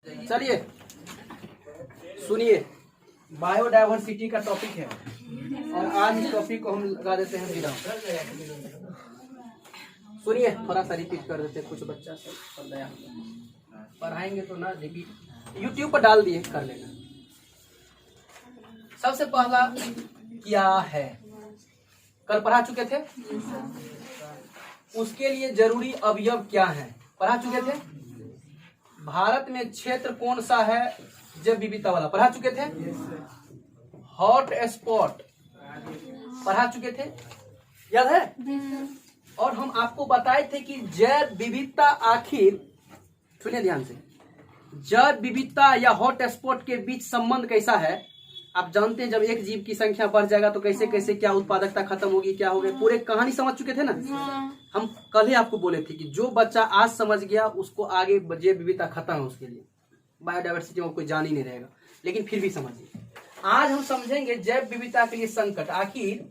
चलिए सुनिए, बायोडायवर्सिटी का टॉपिक है और आज इस टॉपिक को हम लगा देते हैं विराम। सुनिए, थोड़ा सा रिपीट कर देते हैं, कुछ बच्चा सब दया पढ़ाएंगे तो ना रिपीट यूट्यूब पर डाल दिए, कर लेना। सबसे पहला क्या है, कल पढ़ा चुके थे। उसके लिए जरूरी अवयव क्या है, पढ़ा चुके थे। भारत में क्षेत्र कौन सा है जैव विविधता वाला, पढ़ा चुके थे। हॉट स्पॉट पढ़ा चुके थे, याद है। और हम आपको बताए थे कि जैव विविधता आखिर, सुनिए ध्यान से, जैव विविधता या हॉट स्पॉट के बीच संबंध कैसा है। आप जानते हैं जब एक जीव की संख्या बढ़ जाएगा तो कैसे कैसे क्या उत्पादकता खत्म होगी, क्या होगी, पूरे कहानी समझ चुके थे ना। हम कल ही आपको बोले थे कि जो बच्चा आज समझ गया उसको आगे जैव विविधता खत्म है, उसके लिए बायोडायवर्सिटी में कोई जान ही नहीं रहेगा। लेकिन फिर भी समझिए, आज हम समझेंगे जैव विविधता के लिए संकट। आखिर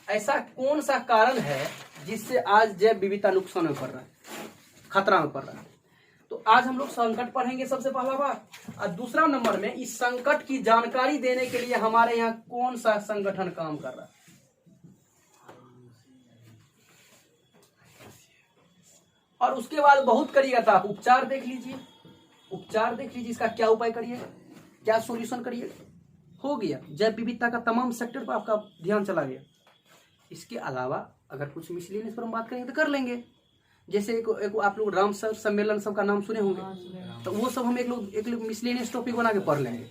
ऐसा कौन सा कारण है जिससे आज जैव विविधता नुकसान में पड़ रहा है, खतरा में पड़ रहा है। तो आज हम लोग संकट पढ़ेंगे सबसे पहला बात। और दूसरा नंबर में इस संकट की जानकारी देने के लिए हमारे यहाँ कौन सा संगठन काम कर रहा है। और उसके बाद बहुत करिएगा तो आप उपचार देख लीजिए, उपचार देख लीजिए, इसका क्या उपाय करिएगा, क्या सॉल्यूशन करिएगा। हो गया, जैव विविधता का तमाम सेक्टर पर आपका ध्यान चला गया। इसके अलावा अगर कुछ मिसलेनियस पर हम बात करेंगे तो कर लेंगे। जैसे एक आप लोग राम सर सम्मेलन सब का नाम सुने होंगे, तो वो सब हम एक लोग मिसलेनियस टॉपिक बना के पढ़ लेंगे,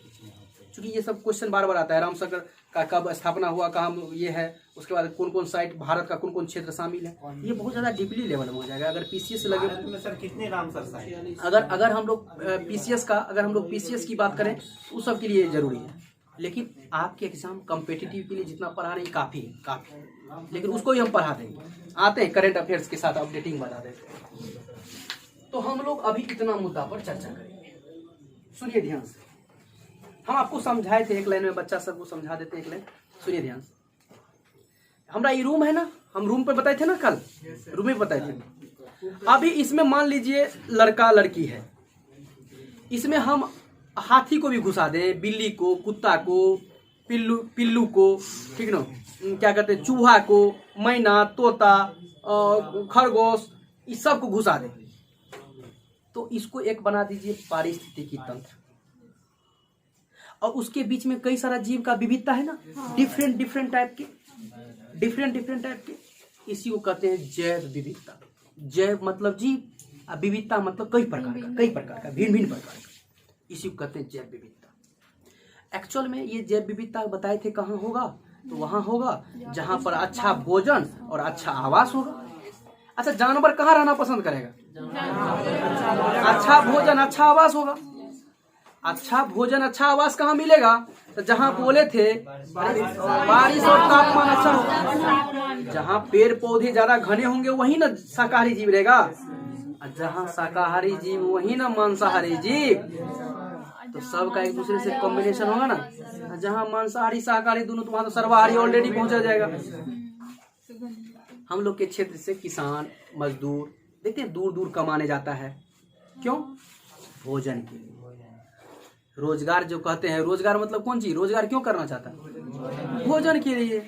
क्योंकि ये सब क्वेश्चन बार बार आता है। राम सर का कब स्थापना हुआ, कहाँ ये है, उसके बाद कौन कौन साइट, भारत का कौन कौन क्षेत्र शामिल है, ये बहुत ज्यादा डीपली लेवल में हो जाएगा। अगर पीसीएस लगे सर, कितने राम सर साइट, अगर हम लोग पीसीएस की बात करें तो उस सब के लिए जरूरी है। लेकिन आपके एग्जाम कॉम्पिटिटिव के लिए जितना पढ़ा रहे हैं काफी है, लेकिन उसको ही हम पढ़ा देंगे। आते हैं करंट अफेयर्स के साथ अपडेटिंग बता देते हैं। तो हम लोग अभी इतना मुद्दा पर चर्चा करेंगे, सुनिए ध्यान से। हम आपको समझाए थे एक लाइन में, बच्चा सबको समझा देते हैं एक लाइन, सुनिए ध्यान से। हमारा ये रूम है ना, हम रूम पे बताए थे ना कल, रूम में बताए थे। अभी इसमें मान लीजिए लड़का लड़की है, इसमें हम हाथी को भी घुसा दें, बिल्ली को, कुत्ता को, पिल्लू को, ठीक ना, क्या कहते हैं, चूहा को, मैना, तोता, खरगोश, इस सब को घुसा दें, तो इसको एक बना दीजिए पारिस्थितिकी तंत्र। और उसके बीच में कई सारा जीव का विविधता है ना, डिफरेंट टाइप के, इसी को कहते हैं जैव विविधता। जैव मतलब जीव, विविधता मतलब कई प्रकार का भिन्न प्रकार का, इसी को कहते हैं जैव विविधता। एक्चुअल में ये जैव विविधता बताए थे कहाँ होगा, तो वहां होगा जहां पर अच्छा भोजन और अच्छा आवास होगा। अच्छा, जानवर कहाँ रहना पसंद करेगा, अच्छा भोजन अच्छा आवास होगा। अच्छा भोजन अच्छा आवास कहाँ मिलेगा, तो जहां बोले थे बारिश और तापमान अच्छा होगा। जहां पेड़ पौधे ज्यादा घने होंगे वही ना शाकाहारी जीव रहेगा, जहां शाकाहारी जीव वही ना मांसाहारी जीव। तो सबका एक दूसरे से कॉम्बिनेशन होगा ना, जहां मांसाहारी शाकाहारी दोनों, तो वहां तो सर्वाहारी ऑलरेडी पहुंचा जाएगा। हम लोग के क्षेत्र से किसान मजदूर देखते हैं दूर दूर कमाने जाता है, क्यों, भोजन के लिए। रोजगार जो कहते हैं, रोजगार मतलब कौन चीज, रोजगार क्यों करना चाहता है, भोजन के लिए।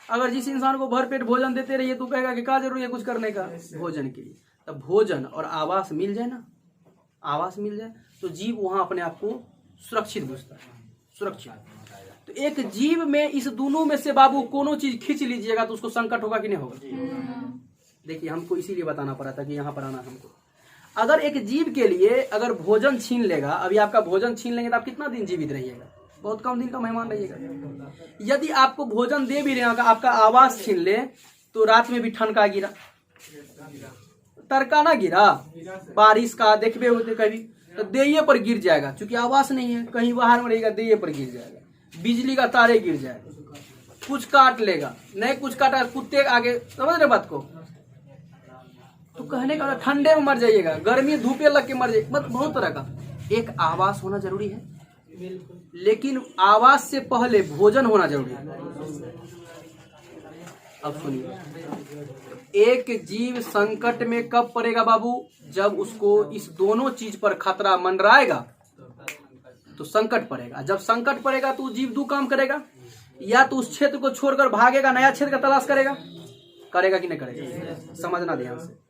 अगर जिस इंसान को भरपेट भोजन देते रहिए तो कहेगा कि क्या जरूरी है कुछ करने का, भोजन के लिए। तब भोजन और आवास मिल जाए ना, आवास मिल जाए तो जीव वहां अपने आप को सुरक्षित बुझता है, सुरक्षित। तो एक जीव में इस दोनों में से बाबू कोनो चीज खींच लीजिएगा तो उसको संकट होगा कि नहीं होगा। देखिए, हमको इसीलिए बताना पड़ा था कि यहाँ पर आना हमको। अगर एक जीव के लिए अगर भोजन छीन लेगा, अभी आपका भोजन छीन लेंगे तो आप कितना दिन जीवित रहिएगा, बहुत कम दिन का मेहमान रहिएगा। यदि आपको भोजन दे भी रहे हैं, आपका आवास छीन ले, तो रात में भी ठनका गिरा, तरका ना गिरा, बारिश का देखबे होते कभी, तो देये पर गिर जाएगा, क्योंकि आवास नहीं है, कहीं बाहर में रहेगा, देये पर गिर जाएगा, बिजली का तारे गिर जाएगा, कुछ काट लेगा, नहीं कुछ काटा कुत्ते आगे, समझ रहे बात को। तो कहने का ठंडे में मर जाइएगा, गर्मी धूपे लग के मर जाइए, मतलब बहुत तरह का। एक आवास होना जरूरी है, लेकिन आवास से पहले भोजन होना जरूरी है। अब सुनिए, एक जीव संकट में कब पड़ेगा बाबू, जब उसको इस दोनों चीज पर खतरा मंडराएगा तो संकट पड़ेगा। जब संकट पड़ेगा तो जीव दो काम करेगा, या तो उस क्षेत्र को छोड़कर भागेगा, नया क्षेत्र का तलाश करेगा, करेगा कि नहीं करेगा, समझना ध्यान से।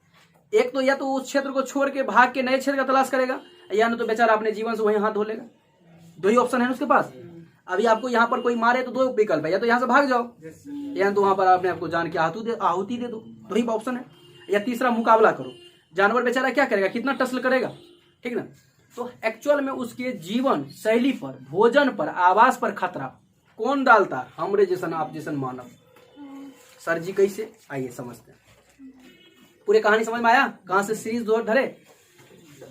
एक तो या तो उस क्षेत्र को छोड़ के भाग के नए क्षेत्र का तलाश करेगा, या नहीं तो बेचारा अपने जीवन से वहीं हाथ धो लेगा। दो ही ऑप्शन है उसके पास। अभी आपको यहाँ पर कोई मारे तो दो विकल्प है, या तो यहाँ से भाग जाओ, या तो वहां पर अपने आपको जान की आहुति दे दो, दो ही ऑप्शन है। या तीसरा मुकाबला करो। जानवर बेचारा क्या करेगा, कितना टसल करेगा, ठीक ना। तो एक्चुअल में उसके जीवन शैली पर, भोजन पर, आवास पर खतरा कौन डालता है, हमरे जैसन आप जैसन मानव। सर जी कैसे, आइए समझते हैं। पूरे कहानी समझ में आया, कहां से सीरीज दौर धरे।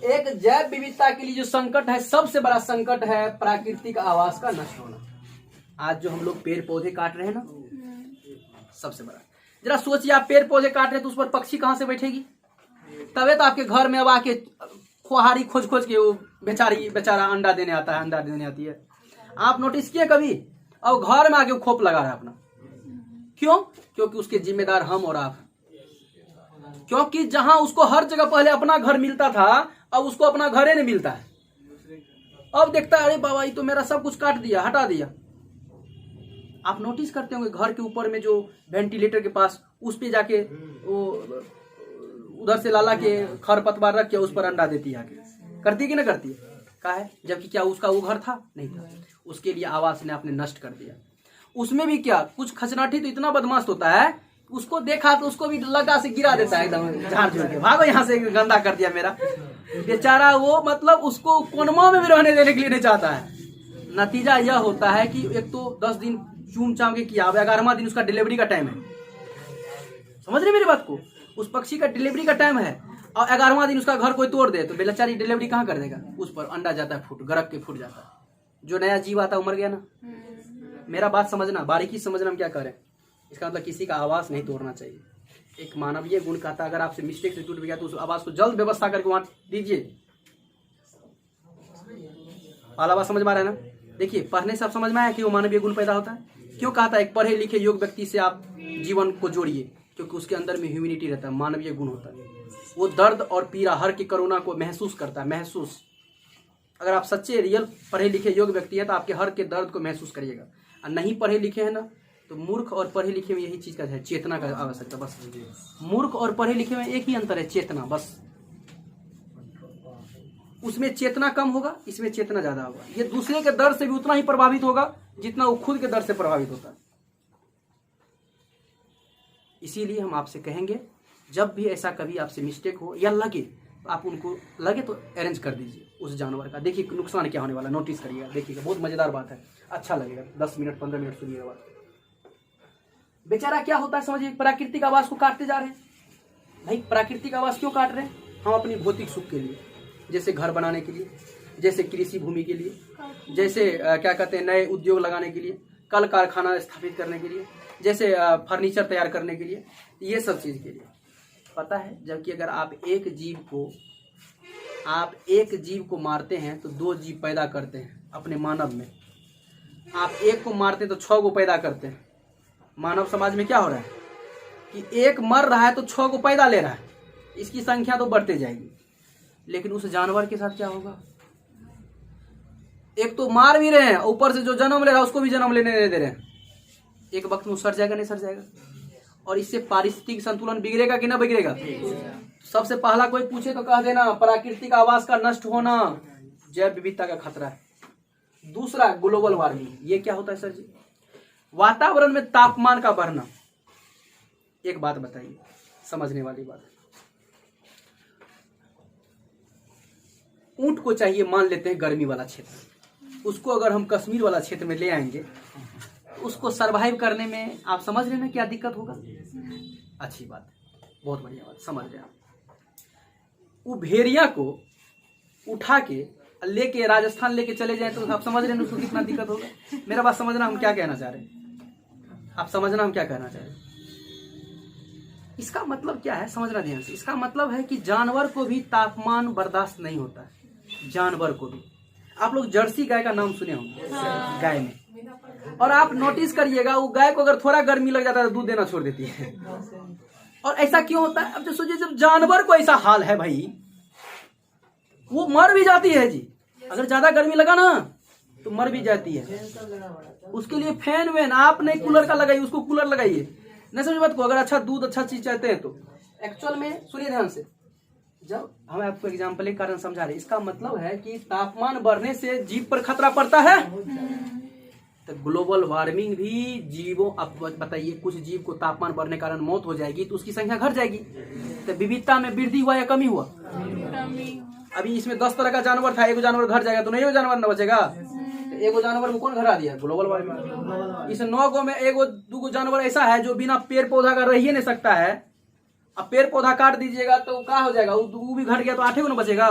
एक जैव विविधता के लिए जो संकट है, सबसे बड़ा संकट है प्राकृतिक आवास का नष्ट होना। आज जो हम लोग पेड़ पौधे काट रहे हैं ना, सबसे बड़ा। जरा सोचिए, आप पेड़ पौधे काट रहे हैं तो उस पर पक्षी कहां से बैठेगी। तबे तो आपके घर में अब आके खुहारी खोज खोज के वो बेचारा अंडा देने आता है, अंडा देने आती है। आप नोटिस किए कभी, अब घर में आके खोप लगा रहा है अपना। क्यों? क्योंकि उसके जिम्मेदार हम और आप। क्योंकि जहां उसको हर जगह पहले अपना घर मिलता था, अब उसको अपना घर ही नहीं मिलता है। अब देखता है, अरे बाबा ये तो मेरा सब कुछ काट दिया, हटा दिया। आप नोटिस करते होंगे घर के ऊपर में जो वेंटिलेटर के पास, उस पे जाके वो उधर से लाला के खरपतवार रख के उस पर अंडा देती है आके। करती है कि ना करती है? का है, जबकि क्या उसका वो घर था? नहीं था। उसके लिए आवास ने आपने नष्ट कर दिया। उसमें भी क्या, कुछ खचनाठी तो इतना बदमाश होता है, उसको देखा तो उसको भी लगा से गिरा देता है, एकदम झाड़ झूड़ के, भागो यहाँ से, गंदा कर दिया मेरा। बेचारा वो मतलब उसको कोनमा में भी रहने देने के लिए नहीं चाहता है। नतीजा यह होता है कि एक तो 10 दिन चूम चाम के किया, अब 11वां दिन उसका डिलीवरी का टाइम है। समझ रहे मेरी बात को? उस पक्षी का डिलीवरी का टाइम है और 11वां दिन उसका घर कोई तोड़ दे तो बेचारी डिलीवरी कहाँ कर देगा? उस पर अंडा जाता है, फूट गरक के फूट जाता है। जो नया जीव आता है वो मर गया ना। मेरा बात समझना, बारीकी समझना हम क्या करें। इसका मतलब किसी का आवास नहीं तोड़ना चाहिए। एक मानवीय गुण कहता है, अगर आपसे मिस्टेक से टूट गया तो उस आवास को जल्द व्यवस्था करके वहां दीजिए। पहला बात समझ में आ रहा है ना। देखिए, पढ़ने से आप समझ में आया कि वो मानवीय गुण पैदा होता है। क्यों कहता है एक पढ़े लिखे योग्य व्यक्ति से आप जीवन को जोड़िए? क्योंकि उसके अंदर में ह्यूमैनिटी रहता है, मानवीय गुण होता है। वो दर्द और पीड़ा, हर की करुणा को महसूस करता है। महसूस, अगर आप सच्चे रियल पढ़े लिखे योग्य व्यक्ति है तो आपके हर के दर्द को महसूस करिएगा। और नहीं पढ़े लिखे हैं ना, तो मूर्ख और पढ़े लिखे में यही चीज का है, चेतना का आवश्यकता। बस मूर्ख और पढ़े लिखे में एक ही अंतर है, चेतना। बस उसमें चेतना कम होगा, इसमें चेतना ज्यादा होगा। ये दूसरे के दर्द से भी उतना ही प्रभावित होगा जितना वो खुद के दर्द से प्रभावित होता है। इसीलिए हम आपसे कहेंगे, जब भी ऐसा कभी आपसे मिस्टेक हो या लगे, आप उनको लगे तो अरेंज कर दीजिए उस जानवर का। देखिए नुकसान क्या होने वाला, नोटिस करिएगा, देखिएगा, बहुत मजेदार बात है, अच्छा लगेगा। 10 मिनट 15 मिनट सुनिएगा बात। बेचारा क्या होता है समझिए, प्राकृतिक आवास को काटते जा रहे हैं। भाई प्राकृतिक आवास क्यों काट रहे हैं? हम अपनी भौतिक सुख के लिए, जैसे घर बनाने के लिए, जैसे कृषि भूमि के लिए, जैसे क्या कहते हैं नए उद्योग लगाने के लिए, कल कारखाना स्थापित करने के लिए, जैसे फर्नीचर तैयार करने के लिए, ये सब चीज के लिए। पता है, जबकि अगर आप एक जीव को मारते हैं तो 2 जीव पैदा करते हैं अपने मानव में। आप एक को मारते हैं तो 6 को पैदा करते हैं। मानव समाज में क्या हो रहा है कि एक मर रहा है तो 6 को पैदा ले रहा है, इसकी संख्या तो बढ़ते जाएगी। लेकिन उस जानवर के साथ क्या होगा? एक तो मार भी रहे हैं, ऊपर से जो जन्म ले रहा है उसको भी जन्म लेने नहीं दे रहे हैं। एक वक्त में सड़ जाएगा, नहीं सड़ जाएगा? और इससे पारिस्थितिक संतुलन बिगड़ेगा कि ना बिगड़ेगा? सबसे पहला कोई पूछे तो कह देना प्राकृतिक आवास का नष्ट होना जैव विविधता का खतरा है। दूसरा ग्लोबल वार्मिंग, ये क्या होता है सर जी? वातावरण में तापमान का बढ़ना। एक बात बताइए, समझने वाली बात है। ऊंट को चाहिए, मान लेते हैं गर्मी वाला क्षेत्र, उसको अगर हम कश्मीर वाला क्षेत्र में ले आएंगे, उसको सरवाइव करने में आप समझ रहे हैं ना क्या दिक्कत होगा? अच्छी बात, बहुत बढ़िया बात, समझ रहे हैं आप। वो भेड़िया को उठा के लेके राजस्थान लेके चले जाए तो आप समझ रहे हैं उसको कितना दिक्कत होगा? मेरा बात समझना हम क्या कहना चाह रहे हैं, आप समझना हम क्या कहना चाह रहे हैं। इसका मतलब क्या है, समझना ध्यान से। इसका मतलब है कि जानवर को भी तापमान बर्दाश्त नहीं होता है, जानवर को भी। आप लोग जर्सी गाय का नाम सुने होंगे, गाय में, और आप नोटिस करिएगा वो गाय को अगर थोड़ा गर्मी लग जाता है तो दूध देना छोड़ देती है। और ऐसा क्यों होता है? अब तो सोचिए, जब जानवर को ऐसा हाल है भाई, वो मर भी जाती है जी। अगर ज्यादा गर्मी लगा ना तो मर भी जाती है। उसके लिए फैन वैन आप नहीं कूलर का लगाइए, उसको कूलर लगाइए। नहीं समझ बात को। अगर अच्छा दूध अच्छा चीज चाहते हैं तो एक्चुअल में सुनिए ध्यान से, जब हम आपको एग्जाम्पल एक कारण समझा रहे, इसका मतलब है कि तापमान बढ़ने से जीव पर खतरा पड़ता है। तो ग्लोबल वार्मिंग भी जीवों, अब बताइए कुछ जीव को तापमान बढ़ने के कारण मौत हो जाएगी तो उसकी संख्या घट जाएगी। तो विविधता में वृद्धि हुआ या कमी हुआ? अभी इसमें 10 तरह का जानवर था, एगो जानवर घट जाएगा तो नहीं, वो जानवर न बचेगा। तो एगो जानवर को कौन घटा दिया? Global warming. इस 9 गो में एगो 2 जानवर ऐसा है जो बिना पेड़ पौधा का रह ही नहीं सकता है। अब पेड़ पौधा काट दीजिएगा तो क्या हो जाएगा? वो भी घट गया तो 8 गो न बचेगा।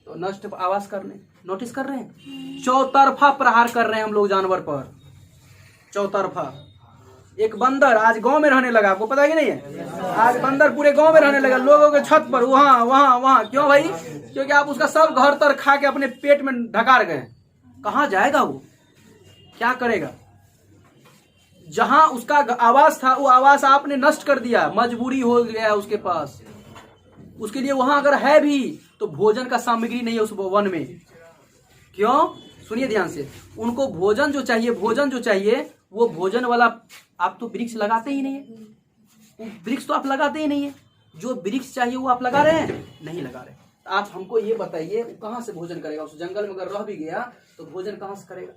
तो नष्ट आवास करने, नोटिस कर रहे हैं, चौतरफा प्रहार कर रहे हैं हम लोग जानवर पर, चौतरफा। एक बंदर आज गांव में रहने लगा, आपको पता है कि नहीं है? आज बंदर पूरे गांव में रहने लगा, लोगों के छत पर, वहां वहां वहां। क्यों भाई? क्योंकि आप उसका सब घर तर खा के अपने पेट में ढकार गए। कहाँ जाएगा वो? क्या करेगा? जहां उसका आवास था वो आवास आपने नष्ट कर दिया, मजबूरी हो गया उसके पास। उसके लिए वहां अगर है भी तो भोजन का सामग्री नहीं है उस वन में। क्यों? सुनिए ध्यान से, उनको भोजन जो चाहिए, भोजन जो चाहिए वो भोजन वाला आप तो वृक्ष लगाते ही नहीं है। वृक्ष तो आप लगाते ही नहीं है। जो वृक्ष चाहिए वो आप लगा रहे हैं? नहीं लगा रहे। आप हमको ये बताइए कहाँ से भोजन करेगा? उस जंगल में अगर रह भी गया तो भोजन कहाँ से करेगा?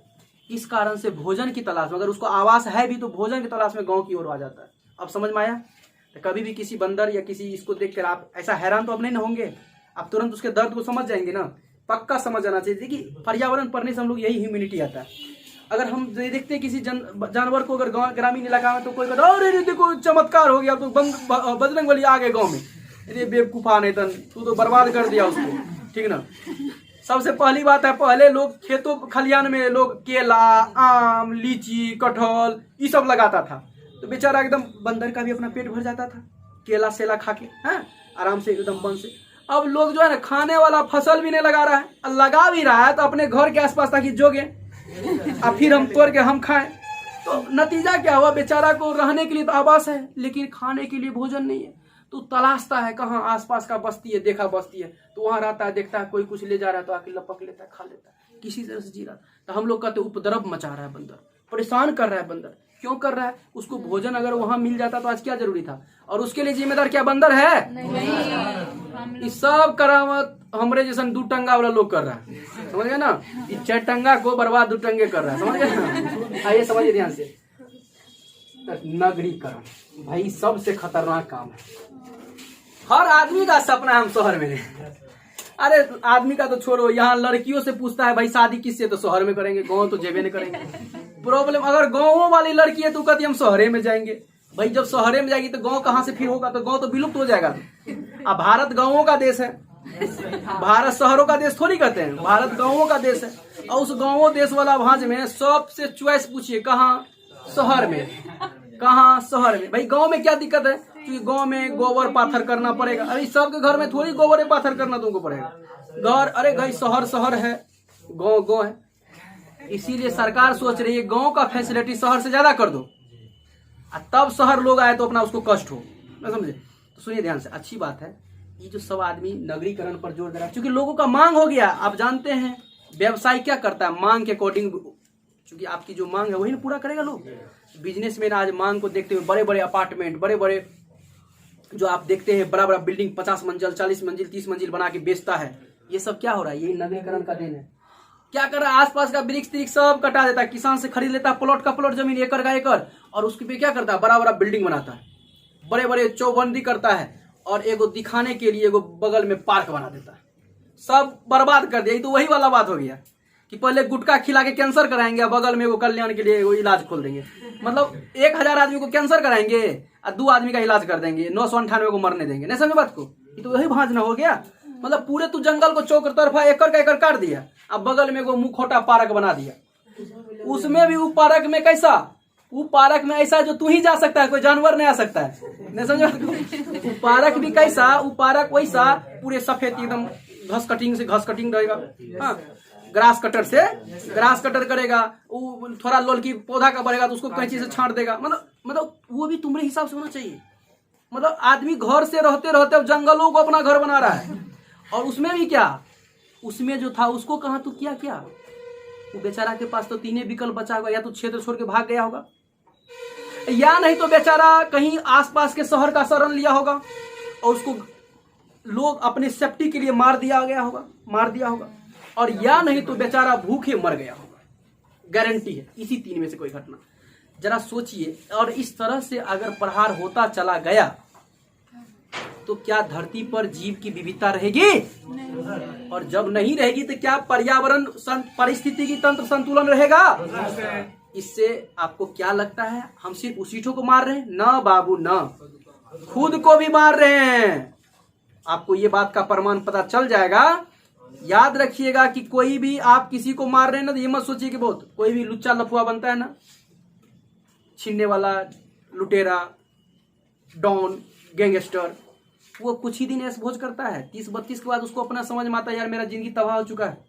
इस कारण से भोजन की तलाश में, अगर उसको आवास है भी तो भोजन की तलाश में गांव की ओर आ जाता है। अब समझ में आया? तो कभी भी किसी बंदर या किसी इसको देखकर आप ऐसा हैरान तो अब नहीं ना होंगे, आप तुरंत उसके दर्द को समझ जाएंगे ना। पक्का समझ जाना चाहिए। देखिए पर्यावरण पढ़ने से हम लोग यही ह्यूमिनिटी आता है। अगर हम देखते हैं किसी जानवर को अगर ग्रामीण इलाका में, तो कोई कहता है अरे देखो चमत्कार हो गया, तो बजरंग बली आ गए गाँव में, अरे बेवकूफा नहीं तन, तू तो बर्बाद कर दिया उसको, ठीक ना। सबसे पहली बात है, पहले लोग खेतों खलियान में लोग केला, आम, लीची, कटहल ये सब लगाता था, तो बेचारा एकदम बंदर का भी अपना पेट भर जाता था केला सेला खा के, हैं आराम से एकदम बन से। अब लोग जो है ना खाने वाला फसल भी नहीं लगा रहा है, लगा भी रहा है तो अपने घर के आसपास ताकि जोगे और फिर हम तोड़ के हम खाएं। तो नतीजा क्या हुआ? बेचारा को रहने के लिए तो आवास है लेकिन खाने के लिए भोजन नहीं है। तो तलाशता है कहाँ आसपास का बस्ती है, देखा बस्ती है तो वहां रहता है, देखता है कोई कुछ ले जा रहा है तो आके लपक लेता है, खा लेता है, किसी तरह से जी रहा। तो हम लोग कहते उपद्रव मचा रहा है बंदर, परेशान कर रहा है बंदर। क्यों कर रहा है? उसको भोजन अगर वहां मिल जाता तो आज क्या जरूरी था? और उसके लिए जिम्मेदार क्या बंदर है? नहीं। इस सब करामत हमरे जैसा 2 टंगा वाला लोग कर रहा है, समझ गए ना। इस 4 टंगा को बर्बाद 2 टंगे कर रहा है, समझ गए ना। आइए समझिए ध्यान से, नगरीकरण भाई सबसे खतरनाक काम है। हर आदमी का सपना है हम शहर में रहें। अरे आदमी का तो छोड़ो, यहाँ लड़कियों से पूछता है भाई शादी किससे, तो शहर में करेंगे, गाँव तो जेबे नहीं करेंगे। प्रॉब्लम अगर गाँवों वाली लड़की है तो कहती हम शहरे में जाएंगे। भाई जब शहरे में जाएगी तो गाँव कहाँ से फिर होगा? तो गाँव तो विलुप्त हो जाएगा। अब भारत गाँवों का देश है, भारत शहरों का देश थोड़ी कहते हैं, भारत गाँवों का देश है। और उस गाँवों देश वाला भांज में सबसे चॉइस पूछिए कहाँ? शहर में। कहाँ? शहर में। भाई गाँव में क्या दिक्कत है? क्योंकि गाँव में गोबर पाथर करना पड़ेगा। अरे सबके घर में थोड़ी गोबर पाथर करना तुमको पड़ेगा घर। अरे भाई शहर है, गाँव है। इसीलिए सरकार सोच रही है गाँव का फैसिलिटी शहर से ज्यादा कर दो, तब शहर लोग आए तो अपना उसको कष्ट हो, ना समझे। तो सुनिए ध्यान से, अच्छी बात है ये जो सब आदमी नगरीकरण पर जोर दे रहा है, क्योंकि लोगों का मांग हो गया। आप जानते हैं व्यवसाय क्या करता है? मांग के अकॉर्डिंग, क्योंकि आपकी जो मांग है वही ना पूरा करेगा लोग। बिजनेसमैन आज मांग को देखते हुए बड़े बड़े अपार्टमेंट, बड़े बड़े जो आप देखते हैं बड़ा बड़ा बिल्डिंग 50 मंजिल 40 मंजिल 30 मंजिल बना के बेचता है। ये सब क्या हो रहा है? यही नगरीकरण का देन है। क्या कर रहा है? आसपास का वृक्ष त्रिक्ष सब कटा देता है, किसान से खरीद लेता है प्लॉट का प्लॉट जमीन, एकड़ का एकड़, और उसके पे क्या करता है? बड़ा बड़ा बिल्डिंग बनाता है, बड़े बड़े चौबंदी करता है, और एगो दिखाने के लिए एगो बगल में पार्क बना देता है। सब बर्बाद कर दिया। तो वही वाला बात हो गया कि पहले गुटखा खिला के कैंसर कराएंगे, बगल में वो कल्याण के लिए वो इलाज खोल देंगे। मतलब 1000 आदमी को कैंसर कराएंगे और 2 आदमी का इलाज कर देंगे, 998 को मरने देंगे। नहीं समझे बात को? ये तो वही भांजना हो गया। मतलब पूरे तू जंगल को चौक तरफा एकड़ का एकड़ काट दिया, अब बगल में वो मुखोटा पार्क बना दिया। उसमें भी वो पार्क में कैसा? वो पार्क में ऐसा जो तू ही जा सकता है, कोई जानवर नहीं आ सकता है। नहीं समझे? वो पार्क भी कैसा? वो पार्क वैसा पूरे सफेद एकदम घास कटिंग रहेगा। हाँ, ग्रास कटर से ग्रास कटर करेगा, वो थोड़ा लोलकी पौधा का बढ़ेगा तो उसको कैंची से छांट देगा। मतलब वो भी तुम्हारे हिसाब से होना चाहिए। मतलब आदमी घर से रहते रहते अब जंगलों को अपना घर बना रहा है। और उसमें भी क्या? उसमें जो था उसको कहा तू क्या वो बेचारा के पास तो तीन विकल्प बचा होगा, या तो क्षेत्र छोड़ के भाग गया होगा, या नहीं तो बेचारा कहीं आसपास के शहर का शरण लिया होगा और उसको लोग अपने सेफ्टी के लिए मार दिया होगा, और या नहीं तो बेचारा भूखे मर गया होगा। गारंटी है इसी तीन में से कोई घटना। जरा सोचिए, और इस तरह से अगर प्रहार होता चला गया तो क्या धरती पर जीव की विविधता रहेगी? और जब नहीं रहेगी तो क्या पर्यावरण पारिस्थितिकी तंत्र संतुलन रहेगा? इससे आपको क्या लगता है हम सिर्फ उसीठों को मार रहे हैं? ना बाबू ना, खुद को भी मार रहे हैं। आपको ये बात का प्रमाण पता चल जाएगा। याद रखिएगा कि कोई भी आप किसी को मार रहे हैं ना तो ये मत सोचिए कि बहुत कोई भी लुच्चा लफुआ बनता है ना, छीनने वाला, लुटेरा, डॉन, गैंगस्टर, वो कुछ ही दिन ऐसे भोज करता है। 30-32 के बाद उसको अपना समझ में आता है यार मेरा जिंदगी तबाह हो चुका है।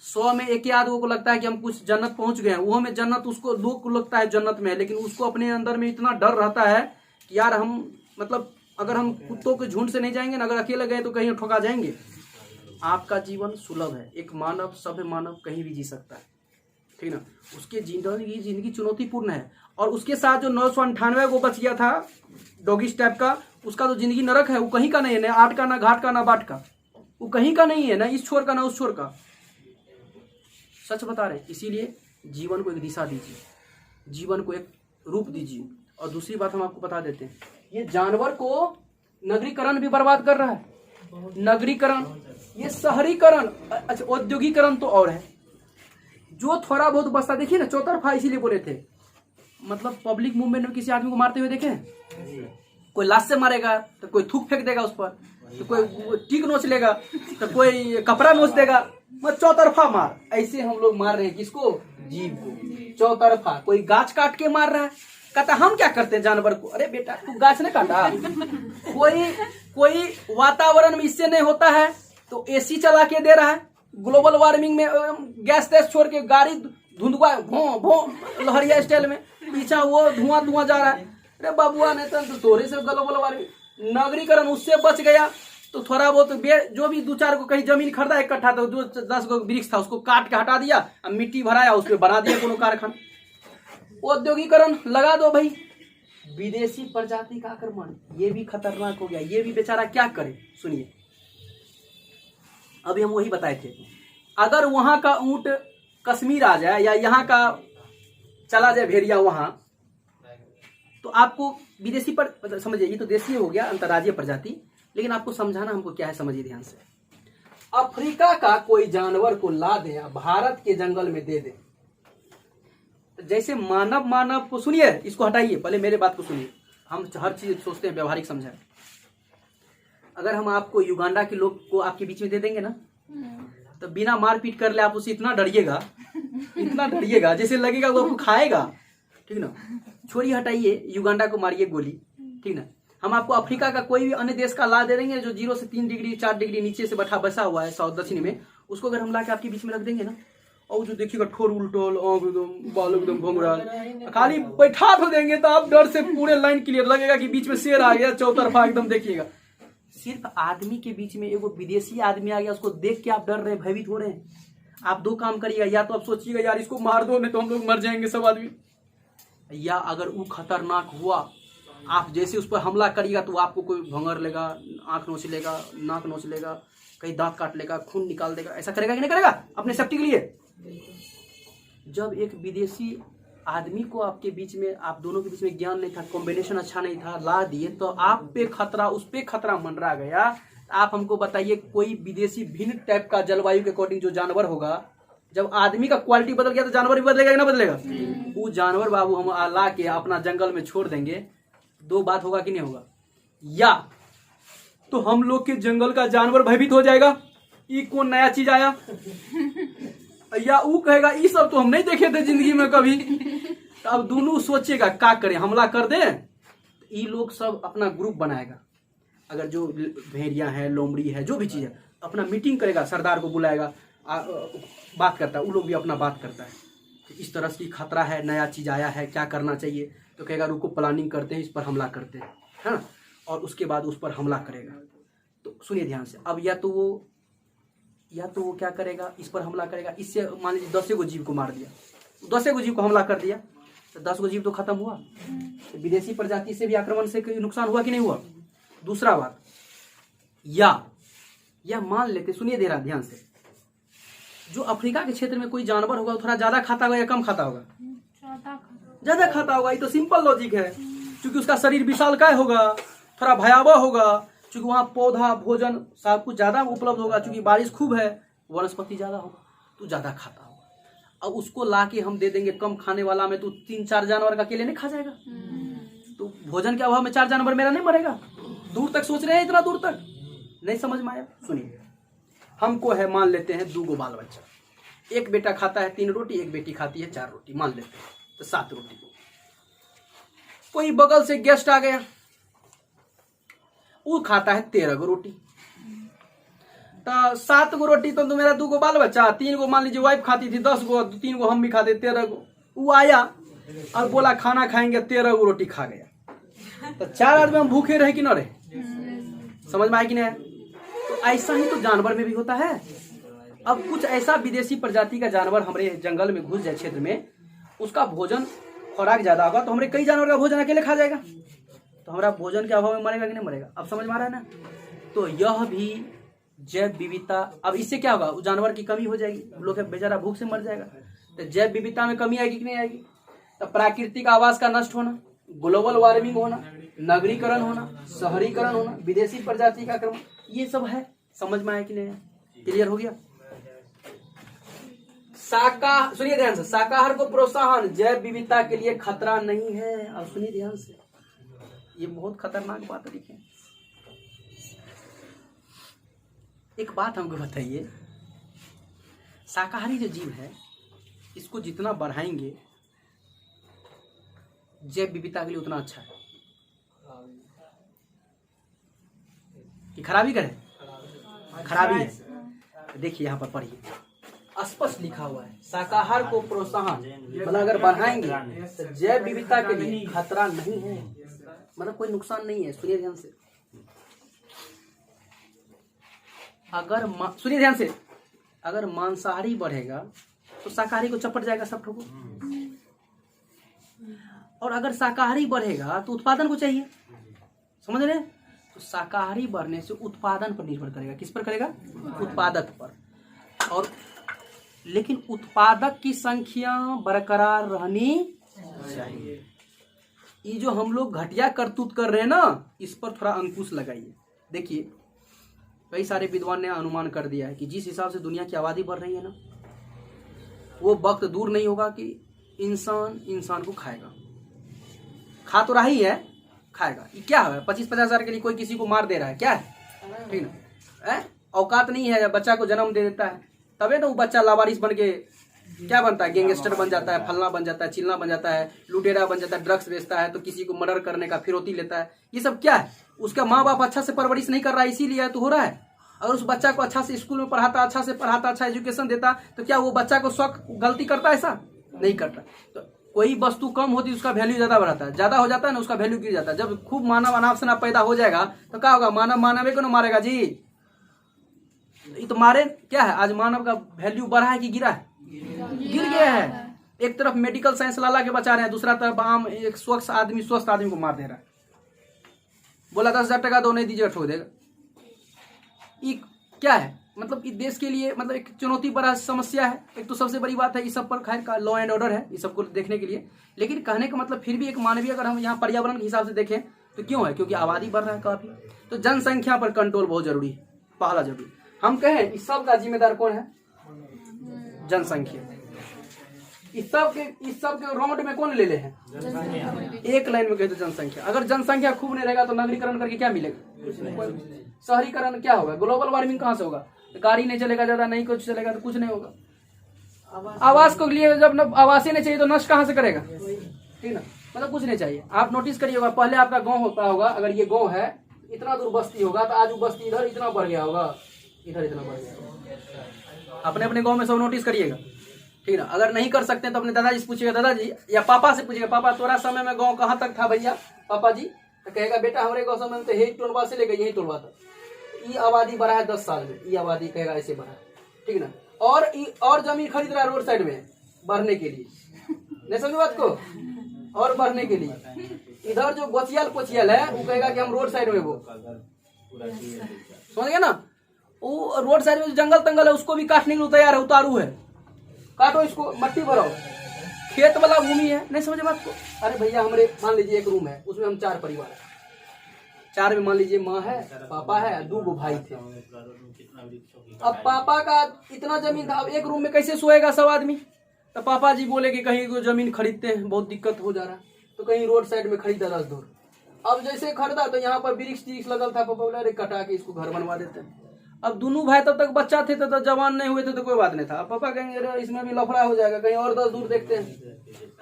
100 में एक आदमी को लगता है कि हम कुछ जन्नत पहुंच गए हैं, वो में जन्नत उसको लोग को लगता है जन्नत में, लेकिन उसको अपने अंदर में इतना डर रहता है कि यार हम मतलब अगर हम कुत्तों के झुंड से नहीं जाएंगे ना, अगर अकेले गए तो कहीं ठोका जाएंगे। आपका जीवन सुलभ है, एक मानव, सभ्य मानव कहीं भी जी सकता है, ठीक ना। उसके जिंदगी चुनौतीपूर्ण है, और उसके साथ जो 998 को बच गया था डॉगिस टाइप का, उसका तो जिंदगी नरक है। वो कहीं का नहीं है, ना आट का, ना घाट का, ना बाट का, वो कहीं का नहीं है, ना इस छोर का ना उस छोर का। सच बता रहे हैं। इसीलिए जीवन को एक दिशा दीजिए, जीवन को एक रूप दीजिए। और दूसरी बात हम आपको बता देते हैं, ये जानवर को नगरीकरण भी बर्बाद कर रहा है। नगरीकरण, ये शहरीकरण, अच्छा औद्योगिकरण तो और है। जो थोड़ा बहुत बसता, देखिए ना चौतरफा, इसीलिए बोले थे, मतलब पब्लिक मूवमेंट में किसी आदमी को मारते हुए देखे? कोई लाश से मारेगा तो कोई थूक फेंक देगा उस पर, तो कोई टीक नोच लेगा, तो कोई कपड़ा नोच देगा, मतलब चौतरफा मार। ऐसे हम लोग मार रहे हैं किसको? जीव को, चौतरफा। कोई गाछ काट के मार रहा है, कहता हम क्या करते हैं जानवर को? अरे बेटा तू गाछ नहीं काटा। कोई वातावरण में इससे नहीं होता है तो एसी चला के दे रहा है। ग्लोबल वार्मिंग में गैस तैस छोड़ के गाड़ी धुंधुआ भों भों लहरिया स्टाइल में पीछा वो धुआं जा रहा है। अरे बाबुआ नहीं तो तोरे से ग्लोबल वार्मिंग। नगरीकरण उससे बच गया तो थोड़ा बहुत जो भी 2-4 को कहीं जमीन खरीदा इकट्ठा, तो 10 को वृक्ष था उसको काट के हटा दिया, मिट्टी भराया, उस पर बना दिया कोनो कारखाना। औद्योगिकरण लगा दो भाई। विदेशी प्रजाति का आक्रमण, ये भी खतरनाक हो गया। ये भी बेचारा क्या करे, सुनिए। अभी हम वही बताए थे, अगर वहां का ऊंट कश्मीर आ जाए या यहाँ का चला जाए भेड़िया वहां, तो आपको विदेशी पर समझिए, ये तो देशी हो गया, अंतर्राज्यीय प्रजाति। लेकिन आपको समझाना हमको क्या है, समझिए ध्यान से। अफ्रीका का कोई जानवर को ला दे या भारत के जंगल में दे दे, जैसे मानव को, सुनिए इसको हटाइए, पहले मेरे बात को सुनिए। हम हर चीज सोचते हैं व्यवहारिक समझाएं। अगर हम आपको युगांडा के लोग को आपके बीच में दे देंगे ना, तो बिना मारपीट कर ले आप उसे इतना डरिएगा जैसे लगेगा वो आपको खाएगा, ठीक ना। छोड़िए, हटाइए, युगांडा को मारिए गोली, ठीक ना। हम आपको अफ्रीका का कोई भी अन्य देश का ला दे देंगे जो 0 से 3 डिग्री 4 डिग्री नीचे से बसा हुआ है साउथ दक्षिण में, उसको अगर हम ला के आपके बीच में रख देंगे ना, और जो देखिएगा ठोर उल्टोल, एकदम बाल एकदम घुंघरा, खाली बैठा तो देंगे तो आप डर से पूरे लाइन क्लियर लगेगा कि बीच में शेर आ गया, चौतरफा एकदम देखिएगा। सिर्फ आदमी के बीच में एगो विदेशी आदमी आ गया, उसको देख के आप डर रहे हैं, भयभीत हो रहे हैं। आप 2 काम करिएगा, या तो आप सोचिएगा यार इसको मार दो नहीं तो हम लोग मर जाएंगे सब आदमी, या अगर वो खतरनाक हुआ, आप जैसे उस पर हमला करिएगा तो आपको कोई भंगर लेगा, आंख नोच लेगा, नाक नोच लेगा, कहीं दांत काट लेगा, खून निकाल देगा। ऐसा करेगा कि नहीं करेगा अपने सेफ्टी के लिए? जब एक विदेशी आदमी को आपके बीच में, आप दोनों के बीच में ज्ञान नहीं था, कॉम्बिनेशन अच्छा नहीं था, ला दिए, तो आप पे खतरा, उस पे खतरा मंडरा गया। आप हमको बताइए, कोई विदेशी भिन्न टाइप का जलवायु के अकॉर्डिंग जो जानवर होगा, जब आदमी का क्वालिटी बदल गया तो जानवर भी बदलेगा कि ना बदलेगा? वो जानवर बाबू हम ला के अपना जंगल में छोड़ देंगे, 2 बात होगा कि नहीं होगा? या तो हम लोग के जंगल का जानवर भयभीत हो जाएगा, ये कौन नया चीज आया, या वो कहेगा ये सब तो हम नहीं देखे थे जिंदगी में कभी। तो अब दोनों सोचेगा क्या करें, हमला कर दें। ये लोग सब अपना ग्रुप बनाएगा, अगर जो भेड़िया है, लोमड़ी है, जो भी चीज है, अपना मीटिंग करेगा, सरदार को बुलाएगा, बात करता है, वो लोग भी अपना बात करता है कि इस तरह की खतरा है, नया चीज आया है, क्या करना चाहिए। तो कहेगा रुको प्लानिंग करते हैं, इस पर हमला करते हैं, है ना, और उसके बाद उस पर हमला करेगा। तो सुनिए ध्यान से, अब या तो वो या तो वो क्या करेगा, इस पर हमला करेगा। इससे मान लीजिए 10 गो जीव को मार दिया, 10 गो जीव को हमला कर दिया तो 10 गो जीव तो खत्म हुआ। तो विदेशी प्रजाति से भी आक्रमण से कोई नुकसान हुआ कि नहीं हुआ। दूसरा बात, या मान लेते, सुनिए देरा ध्यान से, जो अफ्रीका के क्षेत्र में कोई जानवर होगा वो थोड़ा ज्यादा खाता होगा या कम खाता होगा? ज्यादा खाता होगा। ये तो सिंपल लॉजिक है, क्योंकि उसका शरीर विशालकाय होगा, थोड़ा भयावह होगा, क्योंकि वहाँ पौधा भोजन सब कुछ ज्यादा उपलब्ध होगा, क्योंकि बारिश खूब है, वनस्पति ज्यादा होगा, तो ज्यादा खाता होगा। अब उसको ला के हम दे देंगे कम खाने वाला में, तो 3-4 जानवर का अकेले नहीं खा जाएगा। तो भोजन के अभाव में 4 जानवर मेरा नहीं मरेगा। दूर तक सोच रहे हैं, इतना दूर तक नहीं समझ में आया। सुनिए, हमको है, मान लेते हैं 2 गो बाल बच्चा, एक बेटा खाता है 3 रोटी, एक बेटी खाती है 4 रोटी, मान लेते हैं तो 7 रोटी। कोई बगल से गेस्ट आ गया, वो खाता है 13 गो रोटी, तो 7 गो रोटी तो मेरा 2 गो बाल बच्चा, 3 गो मान लीजिए वाइफ खाती थी, 10 गो, 3 गो हम भी खाते, 13 गो। वो आया और बोला खाना खाएंगे, 13 गो रोटी खा गया, तो 4 आदमी हम भूखे रहे कि न रहे? समझ में आया कि नहीं? तो ऐसा ही तो जानवर में भी होता है। अब कुछ ऐसा विदेशी प्रजाति का जानवर हमारे जंगल में घुस जाए क्षेत्र में, उसका भोजन खुराक ज्यादा होगा, तो हमारे कई जानवर का भोजन अकेले खा जाएगा, तो हमारा भोजन के अभाव में मरेगा कि नहीं मरेगा? अब समझ में आ रहा है ना? तो यह भी जैव विविधता, अब इससे क्या होगा, उस जानवर की कमी हो जाएगी, लोग बेचारा भूख से मर जाएगा। तो जैव विविधता में कमी आएगी कि नहीं आएगी? तो प्राकृतिक आवास का नष्ट होना, ग्लोबल वार्मिंग होना, नगरीकरण होना, शहरीकरण होना, विदेशी प्रजाति का आक्रमण, ये सब है। समझ में आया कि नहीं? क्लियर हो गया? सुनिए ध्यान से, शाकाहार को प्रोत्साहन जैव विविधता के लिए खतरा नहीं है। अब सुनिए ध्यान से, ये बहुत खतरनाक बात है। देखिए, एक बात हमको बताइए, शाकाहारी जो जीव है, इसको जितना बढ़ाएंगे जैव विविधता के लिए उतना अच्छा है कि खराबी करे? खराबी है। देखिए यहाँ पर पढ़िए, स्पष्ट लिखा हुआ है, शाकाहार को प्रोत्साहन मतलब अगर बढ़ाएंगे तो जैव विविधता के लिए खतरा नहीं है, मतलब कोई नुकसान नहीं है। सुनिए ध्यान से, सुनिए ध्यान से, अगर मांसाहारी बढ़ेगा तो शाकाहारी को चपट जाएगा सब ठोको, और अगर शाकाहारी बढ़ेगा तो उत्पादन को चाहिए। समझ रहे? तो शाकाहारी बढ़ने से उत्पादन पर निर्भर करेगा। किस पर करेगा? उत्पादक पर। और लेकिन उत्पादक की संख्या बरकरार रहनी चाहिए। ये जो हम लोग घटिया करतूत कर रहे हैं ना, इस पर थोड़ा अंकुश लगाइए। देखिए, कई सारे विद्वान ने अनुमान कर दिया है कि जिस हिसाब से दुनिया की आबादी बढ़ रही है ना, वो वक्त दूर नहीं होगा कि इंसान को खाएगा। खा तो रहा ही है, खाएगा। ये क्या है? 25-50 हजार के लिए कोई किसी को मार दे रहा है, क्या है? ठीक ना? औकात नहीं है, बच्चा को जन्म दे देता है, तबे तो वो बच्चा लावारिस बन के क्या बनता है? गैंगस्टर बन जाता है, फलना बन जाता है, चिलना बन जाता है, लुटेरा बन जाता है, ड्रग्स बेचता है, तो किसी को मर्डर करने का फिरौती लेता है। ये सब क्या है? उसका माँ बाप अच्छा से परवरिश नहीं कर रहा है, इसीलिए तो हो रहा है। अगर उस बच्चा को अच्छा से स्कूल में पढ़ाता, अच्छा से पढ़ाता, अच्छा एजुकेशन देता, तो क्या वो बच्चा को शौक गलती करता? ऐसा नहीं करता। तो कोई वस्तु कम होती है उसका वैल्यू ज्यादा बढ़ाता है, ज्यादा हो जाता है ना उसका वैल्यू गिर जाता है। जब खूब मानव अनाप शनाप पैदा हो जाएगा तो क्या होगा? मानव मानवे को ना मारेगा जी। ये तो मारे क्या है? आज मानव का वैल्यू बढ़ा है कि गिरा है? गिर गया है। एक तरफ मेडिकल साइंस लाला के बचा रहे हैं, दूसरा तरफ आम एक स्वस्थ आदमी को मार दे रहा है। बोला 10,000 टका दो, नहीं दीजिए ठोक देगा। ये क्या है? मतलब इस देश के लिए मतलब एक चुनौती बड़ा समस्या है। एक तो सबसे बड़ी बात है, इस सब पर खैर का लॉ एंड ऑर्डर है, इस सबको देखने के लिए। लेकिन कहने का मतलब फिर भी एक मानवीय, अगर हम यहाँ पर्यावरण के हिसाब से देखें तो क्यों है? क्योंकि आबादी बढ़ रहा है काफी, तो जनसंख्या पर कंट्रोल बहुत जरूरी है, पहला जरूरी। हम कहें इस सब का जिम्मेदार कौन है? जनसंख्या। इस सब के राउंड में कौन ले ले हैं? एक लाइन में कहे तो जनसंख्या। अगर जनसंख्या खूब नहीं रहेगा तो नगरीकरण करके क्या मिलेगा? शहरीकरण क्या होगा? ग्लोबल वार्मिंग कहाँ से होगा? गाड़ी नहीं चलेगा ज्यादा, नहीं कुछ चलेगा तो कुछ नहीं होगा। आवास को लिए जब आवास ही नहीं चाहिए तो नष्ट कहाँ से करेगा? ठीक ना? मतलब कुछ नहीं चाहिए। आप नोटिस करिएगा, पहले आपका गांव होता होगा, अगर ये गांव है, इतना दूर बस्ती होगा, तो आज वो बस्ती इधर इतना बढ़ गया होगा, इधर इतना बढ़ गया होगा। अपने अपने गाँव में सब नोटिस करिएगा, ठीक ना? अगर नहीं कर सकते तो अपने दादाजी से पूछिएगा, दादाजी, या पापा से पूछिएगा, पापा तोरा समय में गाँव कहाँ तक था भैया? पापा जी तो कहेगा, बेटा हमारे गाँव समय में तो यही टोलवा से लेकर यही टोलवा था। ये आबादी बढ़ा है 10 साल में, ये आबादी कहेगा ऐसे बढ़ा है। ठीक ना। और जमीन खरीद रहा है रोड साइड में बढ़ने के लिए, नहीं समझे बात को, और बढ़ने के लिए। इधर जो गोचियल है वो कहेगा कि हम रोड साइड में, वो समझ गए ना, वो रोड साइड में जो जंगल तंगल है उसको भी काटने के लिए तैयार है, उतारू है, काटो इसको, मट्टी भरो। खेत वाला भूमि है, नहीं समझे बात को। अरे भैया हमारे मान लीजिए एक रूम है, उसमें हम 4 परिवार है, 4 में मान लीजिए माँ है, पापा है, 2 भाई थे। अब पापा का इतना जमीन था, अब एक रूम में कैसे सोएगा सब आदमी। तो पापा जी बोले कि कहीं को जमीन खरीदते हैं, बहुत दिक्कत हो जा रहा है, तो कहीं रोड साइड में खरीदा 10 दूर। अब जैसे खरीदा तो यहाँ पर वृक्ष लगल था, पापा बोला अरे कटा के इसको घर बनवा देते हैं। अब दोनों भाई तब तक बच्चा थे, तब तक जवान नहीं हुए थे तो कोई बात नहीं था। अब पापा कहेंगे अरे इसमें भी लफड़ा हो जाएगा, कहीं और 10 दूर देखते हैं,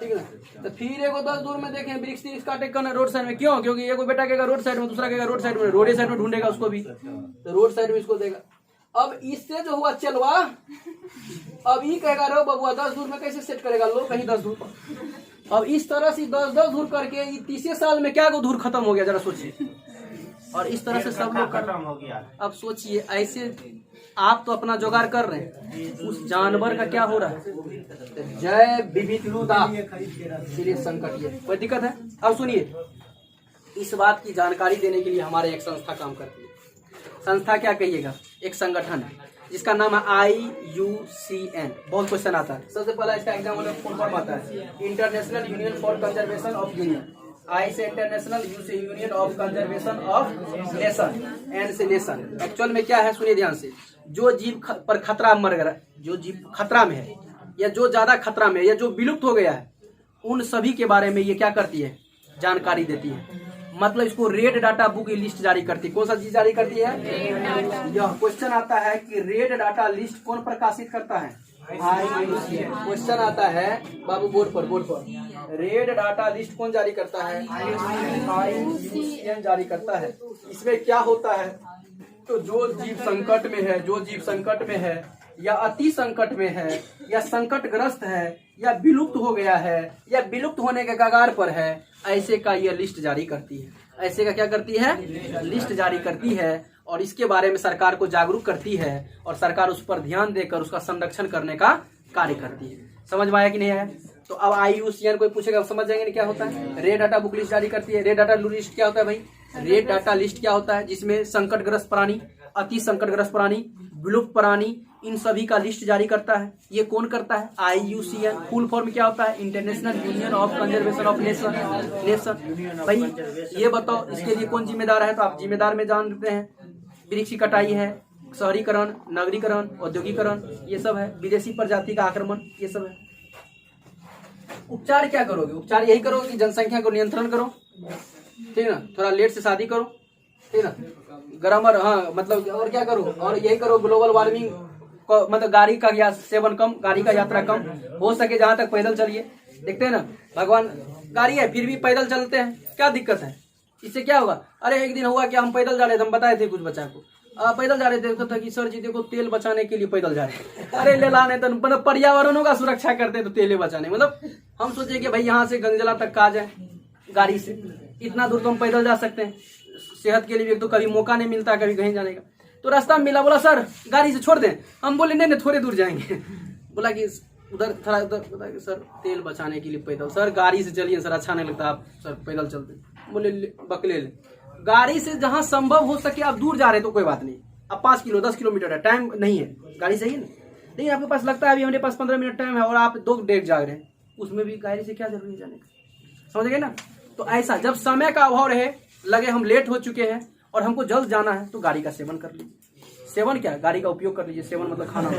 ठीक ना। तो फिर एगो 10 दूर में देखें वृक्ष काटे करना रोड साइड में, क्यों, क्योंकि एगो बेटा कहेगा रोड साइड में, दूसरा कहेगा रोड साइड में, रोड साइड में ढूंढेगा उसको भी, तो रोड साइड में इसको देगा। अब इससे जो हुआ चलवा, अब ये कहेगा रो बबुआ 10 दूर में कैसे सेट करेगा, लो कहीं 10 दूर। अब इस तरह से 10 दूर करके 30 साल में क्या दूर खत्म हो गया, जरा सोचिए। और इस तरह से सब लोग खत्म हो गया। अब सोचिए ऐसे आप तो अपना जुगाड़ कर रहे हैं, उस जानवर का क्या हो रहा है। जय विविधता, इसलिए संकट ये कोई दिक्कत है। अब सुनिए, इस बात की जानकारी देने के लिए हमारे एक संस्था काम करती है। संस्था क्या कहिएगा, एक संगठन है जिसका नाम है IUCN। बहुत क्वेश्चन आता है, सबसे पहला इसका एग्जाम फुल फॉर्म आता है international union for conservation of union. I से इंटरनेशनल, यू से union of conservation of nation, N से नेशन। एक्चुअल में क्या है सुनिए ध्यान से, जो जीव पर खतरा मर गया, जो जीव खतरा में है या जो ज्यादा खतरा में है या जो विलुप्त हो गया है, उन सभी के बारे में ये क्या करती है, जानकारी देती है। मतलब इसको रेड डाटा बुक लिस्ट जारी करती है। कौन सा चीज जारी करती है, यह क्वेश्चन आता है कि रेड डाटा लिस्ट कौन प्रकाशित करता है, IUCN। क्वेश्चन आता है बाबू बोर्ड पर, रेड डाटा लिस्ट कौन जारी करता है, IUCN जारी करता है। इसमें क्या होता है, तो जो जीव संकट में है, जो जीव संकट में है या अति संकट में है या संकटग्रस्त है या विलुप्त हो गया है या विलुप्त होने के कगार पर है, ऐसे का यह लिस्ट जारी करती है। ऐसे का क्या करती है, लिस्ट जारी करती है। और इसके बारे में सरकार को जागरूक करती है और सरकार उस पर ध्यान देकर उसका संरक्षण करने का कार्य करती है। समझ में आया कि नहीं आया। तो अब IUCN कोई पूछेगा, समझ जाएंगे क्या होता है। रेड डाटा बुक लिस्ट जारी करती है। रेड डाटा लिस्ट क्या होता है भाई, रेड डाटा लिस्ट क्या होता है, जिसमें संकटग्रस्त प्राणी, अति संकटग्रस्त प्राणी, विलुप्त प्राणी, इन सभी का लिस्ट जारी करता है। ये कौन करता है, IUCN। फुल फॉर्म क्या होता है, international union of conservation of nation. भाई ये बताओ इसके लिए कौन जिम्मेदार है, तो आप जिम्मेदार में जानते हैं। वृक्ष की कटाई है, शहरीकरण, नगरीकरण, औद्योगिकरण, ये सब है। विदेशी प्रजाति का आक्रमण, ये सब है। उपचार क्या करोगे, उपचार यही करोगे कि जनसंख्या को नियंत्रण करो, ठीक है ना, थोड़ा लेट से शादी करो, ठीक है ना, ग्रामर, हाँ मतलब, और क्या करो, और यही करो ग्लोबल वार्मिंग, मतलब गाड़ी का सेवन कम, गाड़ी का यात्रा कम हो सके, जहां तक पैदल चलिए। देखते हैं ना, भगवान गाड़ी है फिर भी पैदल चलते हैं, क्या दिक्कत है, इससे क्या होगा। अरे एक दिन हुआ कि हम पैदल जा रहे थे, हम बताए थे कुछ बच्चा को, पैदल जा रहे थे, तो था कि सर जी देखो तेल बचाने के लिए पैदल जा रहे हैं। अरे ले लाने तो मतलब पर्यावरणों का सुरक्षा करते तो तेल बचाने, मतलब हम सोचे कि भाई यहाँ से गंगजला तक का जाए गाड़ी से, इतना दूर तो हम पैदल जा सकते हैं। सेहत के लिए भी तो कभी मौका नहीं मिलता कभी कहीं जाने का, तो रास्ता में मिला, बोला सर गाड़ी से छोड़ दें। हम बोले नहीं थोड़े दूर जाएंगे। बोला कि उधर थोड़ा उधर, बोला कि सर तेल बचाने के लिए पैदल, सर गाड़ी से चलिए सर, अच्छा नहीं लगता, आप सर पैदल चलते। बोले बकले ले, गाड़ी से जहां संभव हो सके आप दूर जा रहे तो कोई बात नहीं, अब 5 किलो 10 किलोमीटर है, टाइम नहीं है, गाड़ी सही है ना। लेकिन आपके पास लगता है अभी हमारे पास 15 मिनट टाइम है और आप 2 डेग जा रहे हैं, उसमें भी गाड़ी से क्या जरूरी है जाने का, समझ गए ना। तो ऐसा जब समय का अभाव रहे, लगे हम लेट हो चुके हैं और हमको जल्द जाना है, तो गाड़ी का सेवन कर लीजिए। सेवन क्या, गाड़ी का उपयोग कर लीजिए, सेवन मतलब खाना।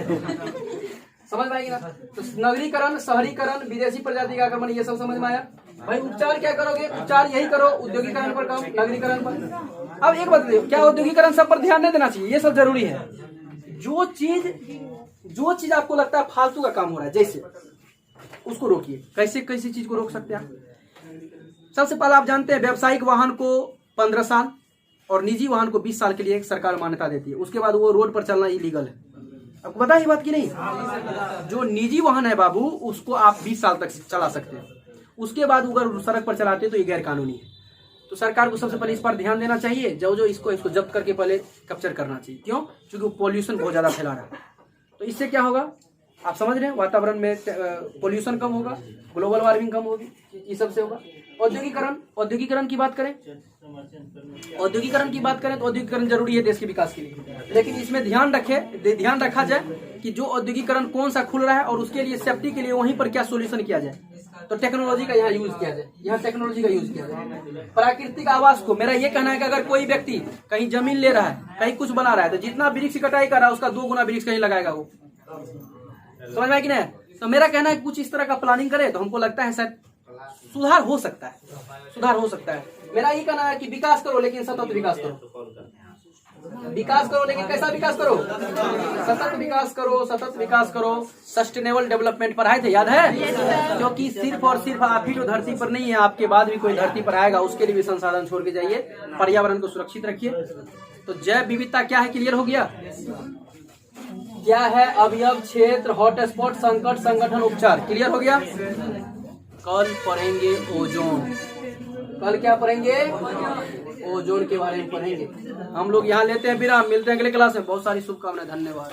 समझ में आएगी ना। तो नगरीकरण, शहरीकरण, विदेशी प्रजाति का आक्रमण, ये सब समझ में आया। भाई उपचार क्या करोगे, उपचार यही करो, उद्योगीकरण पर कम, नगरीकरण पर। अब एक बात बताइए, क्या उद्योगीकरण सब पर ध्यान नहीं देना चाहिए, ये सब जरूरी है। जो चीज आपको लगता है फालतू का काम हो रहा है, जैसे उसको रोकिए। कैसे चीज को रोक सकते हैं आप। सबसे पहले आप जानते हैं व्यावसायिक वाहन को 15 साल और निजी वाहन को 20 साल के लिए सरकार मान्यता देती है, उसके बाद वो रोड पर चलना इलीगल है। आपको पता है ये बात की नहीं। जो निजी वाहन है बाबू, उसको आप 20 साल तक चला सकते हैं, उसके बाद अगर सड़क पर चलाते हैं तो ये गैर कानूनी है। तो सरकार को सबसे पहले इस पर ध्यान देना चाहिए, जो इसको जब्त करके पहले कैप्चर करना चाहिए। क्यों, क्योंकि पॉल्यूशन बहुत ज्यादा फैला रहा है। तो इससे क्या होगा आप समझ रहे हैं, वातावरण में पोल्यूशन कम होगा, ग्लोबल वार्मिंग कम होगी, ये सब से होगा। औद्योगिकरण की बात करें, तो औद्योगिकरण जरूरी है देश के विकास के लिए, लेकिन इसमें ध्यान रखा जाए कि जो औद्योगिकरण कौन सा खुल रहा है और उसके लिए सेफ्टी के लिए वहीं पर क्या सोल्यूशन किया जाए। तो टेक्नोलॉजी का यहाँ यूज किया जाए, प्राकृतिक आवास को, मेरा ये कहना है कि अगर कोई व्यक्ति कहीं जमीन ले रहा है, कहीं कुछ बना रहा है, तो जितना वृक्ष कटाई कर रहा है उसका 2 गुना वृक्ष कहीं लगाएगा वो, समझ में आया कि नहीं। तो मेरा कहना है कि कुछ इस तरह का प्लानिंग करे तो हमको लगता है शायद सुधार हो सकता है। मेरा ये कहना है कि विकास करो लेकिन सतत विकास करो, लेकिन कैसा विकास करो, सतत विकास करो। सस्टेनेबल डेवलपमेंट पर आए थे, याद है, क्योंकि सिर्फ और सिर्फ आप ही जो धरती पर नहीं है, आपके बाद भी कोई धरती पर आएगा, उसके लिए भी संसाधन छोड़ के जाइए, पर्यावरण को सुरक्षित रखिए। तो जैव विविधता क्या है, क्लियर हो गया, क्या है अवयव, क्षेत्र, हॉटस्पॉट, संकट, संगठन, उपचार, क्लियर हो गया। कल पढ़ेंगे ओजोन, कल क्या पढ़ेंगे, ओजोन के बारे में पढ़ेंगे। हम लोग यहाँ लेते हैं विराम, मिलते हैं अगले क्लास में। बहुत सारी शुभकामनाएं, धन्यवाद।